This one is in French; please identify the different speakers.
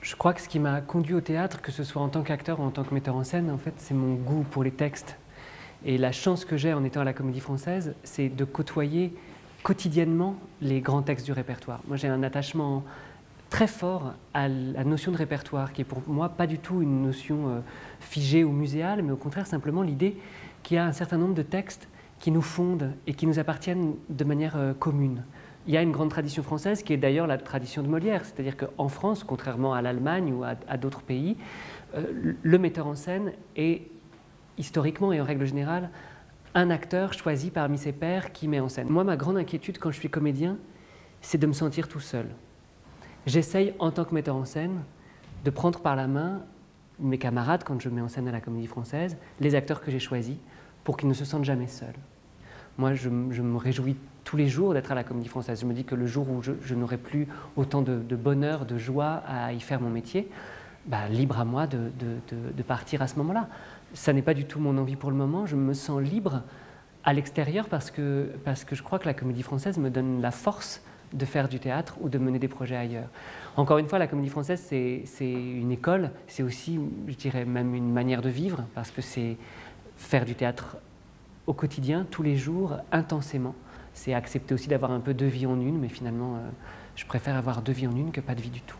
Speaker 1: Je crois que ce qui m'a conduit au théâtre, que ce soit en tant qu'acteur ou en tant que metteur en scène, en fait, c'est mon goût pour les textes. Et la chance que j'ai en étant à la Comédie Française, c'est de côtoyer quotidiennement les grands textes du répertoire. Moi, j'ai un attachement très fort à la notion de répertoire, qui est pour moi pas du tout une notion figée ou muséale, mais au contraire simplement l'idée qu'il y a un certain nombre de textes qui nous fondent et qui nous appartiennent de manière commune. Il y a une grande tradition française qui est d'ailleurs la tradition de Molière, c'est-à-dire qu'en France, contrairement à l'Allemagne ou à d'autres pays, le metteur en scène est historiquement et en règle générale un acteur choisi parmi ses pairs qui met en scène. Moi, ma grande inquiétude quand je suis comédien, c'est de me sentir tout seul. J'essaye en tant que metteur en scène de prendre par la main mes camarades quand je mets en scène à la Comédie Française, les acteurs que j'ai choisis, pour qu'ils ne se sentent jamais seuls. Moi, je me réjouis tous les jours d'être à la Comédie Française. Je me dis que le jour où je n'aurai plus autant de bonheur, de joie à y faire mon métier, libre à moi de partir à ce moment-là. Ça n'est pas du tout mon envie pour le moment. Je me sens libre à l'extérieur parce que je crois que la Comédie Française me donne la force de faire du théâtre ou de mener des projets ailleurs. Encore une fois, la Comédie Française, c'est une école, c'est aussi, je dirais, même une manière de vivre, parce que c'est faire du théâtre au quotidien, tous les jours, intensément. C'est accepter aussi d'avoir un peu deux vies en une, mais finalement, je préfère avoir deux vies en une que pas de vie du tout.